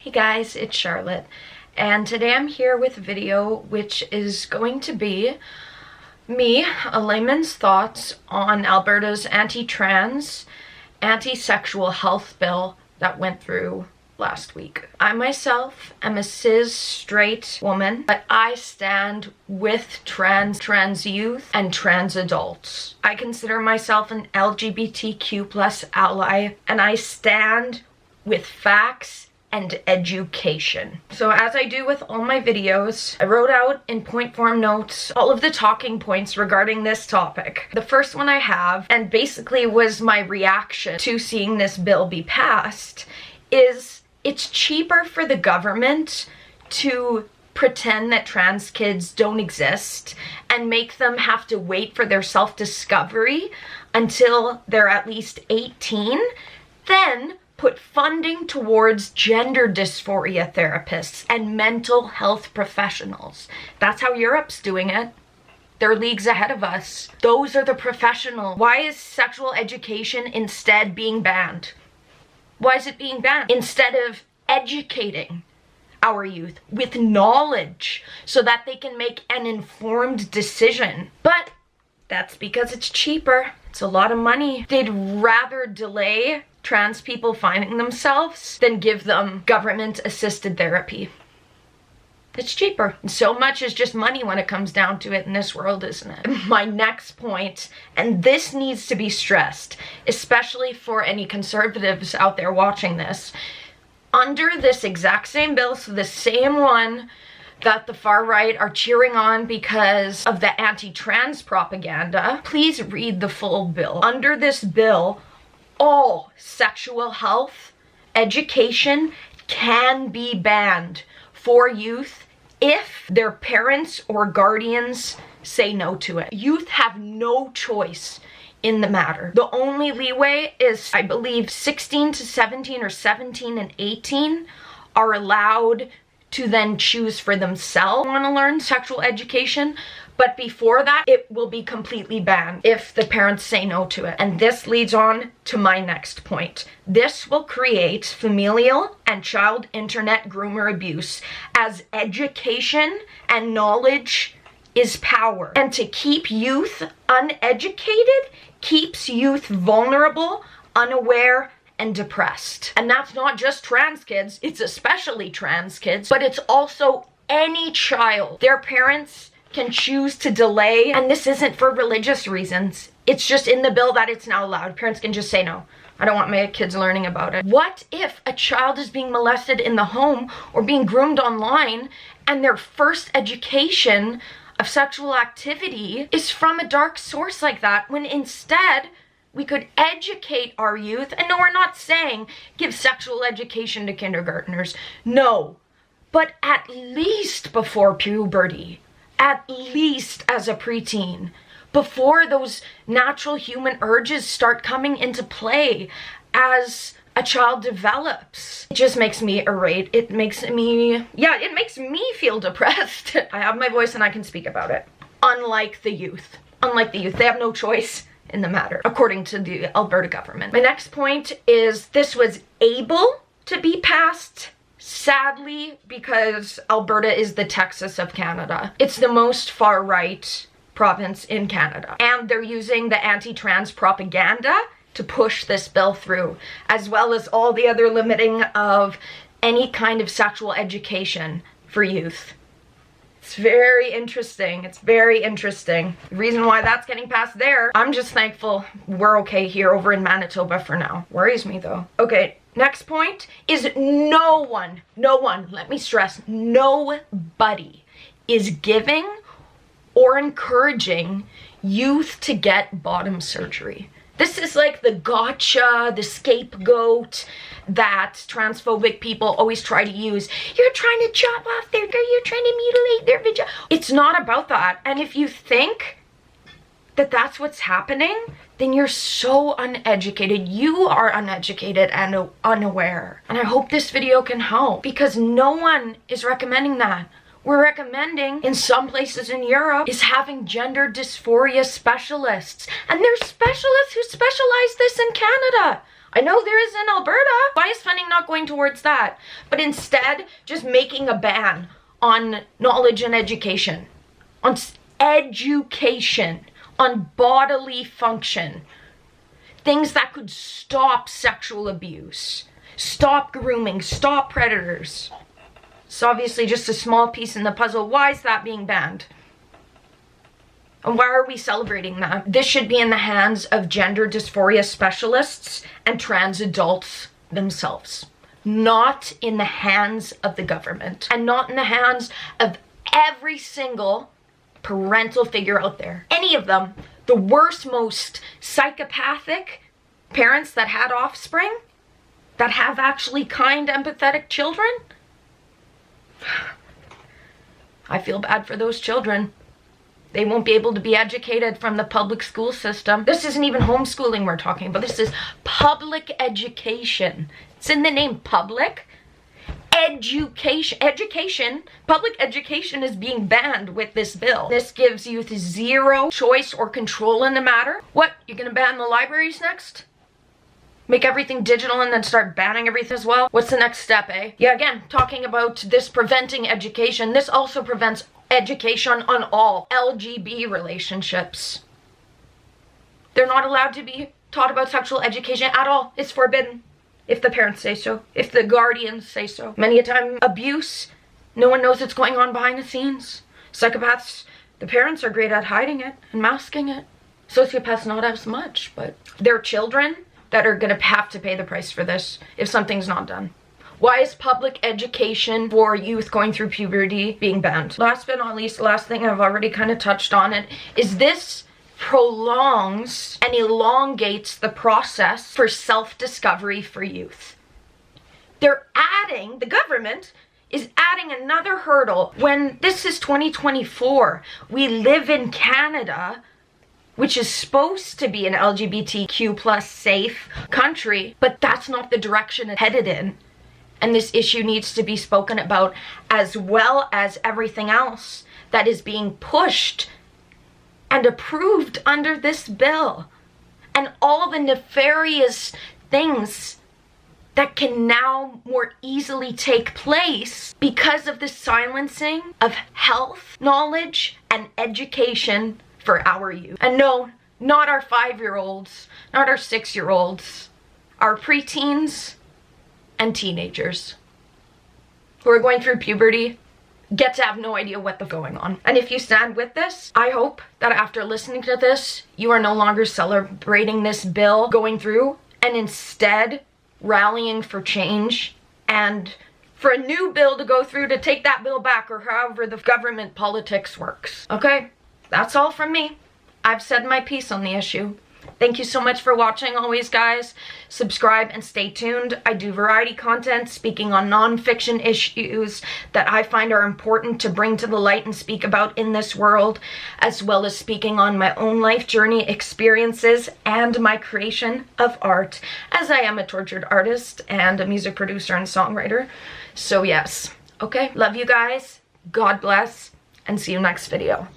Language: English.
Hey guys, it's Charlotte, and today I'm here with a video which is going to be me, a layman's thoughts on Alberta's anti-trans, anti-sexual health bill that went through last week. I myself am a cis straight woman, but I stand with trans youth and trans adults. I consider myself an LGBTQ+ ally, and I stand with facts and education. So as I do with all my videos, I wrote out in point form notes all of the talking points regarding this topic. The first one I have, and basically was my reaction to seeing this bill be passed, is it's cheaper for the government to pretend that trans kids don't exist and make them have to wait for their self-discovery until they're at least 18, then put funding towards gender dysphoria therapists and mental health professionals. That's how Europe's doing it. They're leagues ahead of us. Those are the professionals. Why is sexual education instead being banned? Why is it being banned? Instead of educating our youth with knowledge so that they can make an informed decision. But that's because it's cheaper. It's a lot of money. They'd rather delay trans people finding themselves than give them government-assisted therapy. It's cheaper. So much is just money when it comes down to it in this world, isn't it? My next point, and this needs to be stressed, especially for any conservatives out there watching this, under this exact same bill, so the same one that the far right are cheering on because of the anti-trans propaganda, please read the full bill. Under this bill, all sexual health education can be banned for youth if their parents or guardians say no to it. Youth have no choice in the matter. The only leeway is, I believe, 16 to 17 or 17 and 18 are allowed to then choose for themselves want to learn sexual education, but before that it will be completely banned if the parents say no to it. And this leads on to my next point. This will create familial and child internet groomer abuse, as education and knowledge is power, and to keep youth uneducated keeps youth vulnerable, unaware, and depressed. And that's not just trans kids, it's especially trans kids, but it's also any child. Their parents can choose to delay, and this isn't for religious reasons. It's just in the bill that it's now allowed. Parents can just say no. I don't want my kids learning about it. What if a child is being molested in the home or being groomed online, and their first education of sexual activity is from a dark source like that, when instead we could educate our youth? And no, we're not saying give sexual education to kindergartners. No, but at least before puberty, at least as a preteen, before those natural human urges start coming into play as a child develops. It just makes me irate. It makes me feel depressed. I have my voice and I can speak about it. Unlike the youth, they have no choice in the matter, according to the Alberta government. My next point is this was able to be passed, sadly, because Alberta is the Texas of Canada. It's the most far-right province in Canada, and they're using the anti-trans propaganda to push this bill through, as well as all the other limiting of any kind of sexual education for youth. It's very interesting. It's very interesting. The reason why that's getting passed there, I'm just thankful we're okay here over in Manitoba for now. Worries me though. Okay, next point is no one, let me stress, nobody is giving or encouraging youth to get bottom surgery. This is like the gotcha, the scapegoat that transphobic people always try to use. You're trying to chop off their, you're trying to mutilate their vagina. It's not about that. And if you think that that's what's happening, then you're so uneducated. You are uneducated and unaware. And I hope this video can help, because no one is recommending that. We're recommending, in some places in Europe, is having gender dysphoria specialists. And there's specialists who specialize this in Canada. I know there is in Alberta. Why is funding not going towards that? But instead, just making a ban on knowledge and education, on education, on bodily function, things that could stop sexual abuse, stop grooming, stop predators. It's obviously just a small piece in the puzzle. Why is that being banned? And why are we celebrating that? This should be in the hands of gender dysphoria specialists and trans adults themselves. Not in the hands of the government. And not in the hands of every single parental figure out there. Any of them. The worst, most psychopathic parents that had offspring, that have actually kind, empathetic children. I feel bad for those children. They won't be able to be educated from the public school system. This isn't even homeschooling we're talking about. This is public education. It's in the name, public education. Public education is being banned with this bill. This gives youth zero choice or control in the matter. What, you're gonna ban the libraries next? Make everything digital and then start banning everything as well? What's the next step, eh? Yeah, again, talking about this preventing education. This also prevents education on all LGBT relationships. They're not allowed to be taught about sexual education at all. It's forbidden. If the parents say so. If the guardians say so. Many a time, abuse, no one knows what's going on behind the scenes. Psychopaths, the parents are great at hiding it and masking it. Sociopaths not as much, but they're children that are gonna have to pay the price for this if something's not done. Why is public education for youth going through puberty being banned? Last but not least, last thing, I've already kind of touched on it, is this prolongs and elongates the process for self-discovery for youth. They're adding, the government is adding another hurdle when this is 2024. We live in Canada, which is supposed to be an LGBTQ plus safe country, but that's not the direction it's headed in. And this issue needs to be spoken about, as well as everything else that is being pushed and approved under this bill. And all the nefarious things that can now more easily take place because of the silencing of health, knowledge, and education for our youth. And no, not our 5-year-olds, not our 6-year-olds, our preteens and teenagers who are going through puberty get to have no idea what the going on. And if you stand with this, I hope that after listening to this, you are no longer celebrating this bill going through and instead rallying for change and for a new bill to go through to take that bill back, or however the government politics works. Okay, that's all from me. I've said my piece on the issue. Thank you so much for watching always, guys. Subscribe and stay tuned. I do variety content speaking on non-fiction issues that I find are important to bring to the light and speak about in this world, as well as speaking on my own life journey experiences and my creation of art, as I am a tortured artist and a music producer and songwriter. So yes, okay, love you guys. God bless, and see you next video.